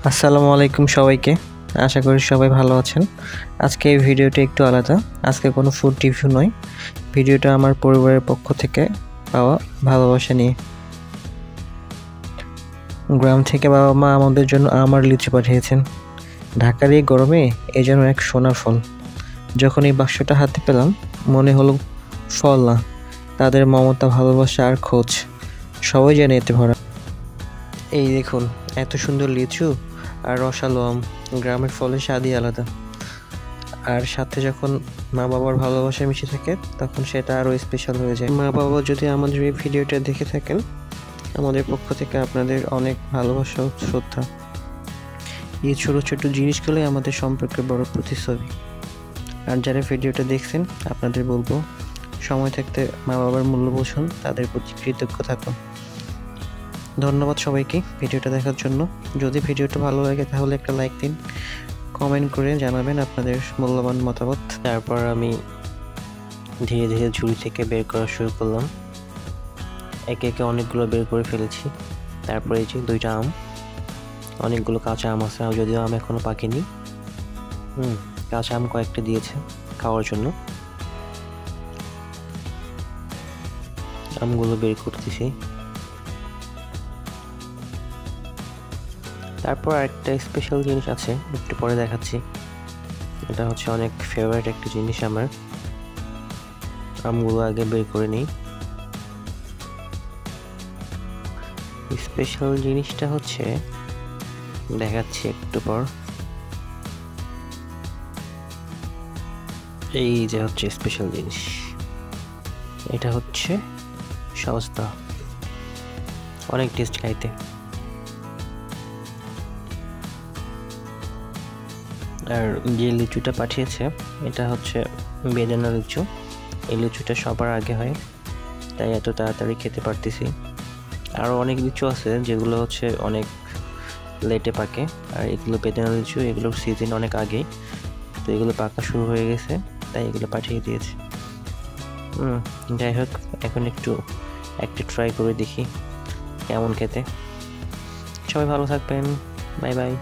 আসসালামু আলাইকুম সবাইকে। আশা করি সবাই ভালো আছেন। আজকে এই ভিডিওটি একটু আলাদা। আজকে কোনো ফুড রিভিউ নয়। ভিডিওটা আমার পরিবারের পক্ষ থেকে পাওয়া ভালোবাসা নিয়ে। গ্রাম থেকে বাবা মা আমাদের জন্য আম আর লিচু পাঠিয়েছেন। ঢাকার এই গরমে এ যেন এক সোনা ফল। যখন এই বাক্সটা হাতে পেলাম মনে হলো ফল না, তাদের মমতা, ভালোবাসা আর খোঁজ সবাই যেন এতে ভরা। এই দেখুন, এত সুন্দর লিচু আর রসালো আম। গ্রামের ফলের স্বাদই আলাদা। আর সাথে যখন মা বাবার ভালোবাসা মিশে থাকে তখন সেটা আরও স্পেশাল হয়ে যায়। মা বাবা যদি আমাদের এই ভিডিওটা দেখে থাকেন, আমাদের পক্ষ থেকে আপনাদের অনেক ভালোবাসা ও শ্রদ্ধা। এই ছোটো ছোটো জিনিসগুলোই আমাদের সম্পর্কের বড় প্রতিচ্ছবি। আর যারা ভিডিওটা দেখছেন আপনাদের বলবো, সময় থাকতে মা বাবার মূল্য বুঝুন, তাদের প্রতি কৃতজ্ঞ থাকুন। ধন্যবাদ সবাইকে ভিডিওটা দেখার জন্য। যদি ভিডিওটা ভালো লাগে তাহলে একটা লাইক দিন, কমেন্ট করে জানাবেন আপনাদের মূল্যবান মতামত। তারপর আমি ধীরে ধীরে ঝুড়ি থেকে বের করা শুরু করলাম। একে একে অনেকগুলো বের করে ফেলেছি। তারপরে এই যে 2টা আম, অনেকগুলো কাঁচা আম আছে, যদিও আম এখনো পাকেনি। কাঁচা আম কয়েকটা দিয়েছে খাওয়ার জন্য। আমগুলো বের করতেছি। তারপর আরেকটা স্পেশাল জিনিস আছে, একটু পরে দেখাচ্ছি। এটা হচ্ছে অনেক ফেভারিট একটা জিনিস আমার। আমগুলো আগে বের করে নিই। স্পেশাল জিনিসটা হচ্ছে, দেখাচ্ছি একটু পর। এই যে হচ্ছে স্পেশাল জিনিস, এটা হচ্ছে সস্তা, অনেক টেস্ট খাইতে। আর যে লিচুটা পাঠিয়েছে এটা হচ্ছে বেদানা লিচু। এই লিচুটা সবার আগে হয়, তাই এত তাড়াতাড়ি খেতে পারতেছি। আরও অনেক লিচু আছে যেগুলো হচ্ছে অনেক লেটে পাকে, আর এগুলো বেদানা লিচু, এগুলোর সিজন অনেক আগেই, তো এগুলো পাকা শুরু হয়ে গেছে, তাই এগুলো পাঠিয়ে দিয়েছে। যাই হোক, এখন একটু ট্রাই করে দেখি কেমন খেতে। সবাই ভালো থাকবেন, বাই বাই।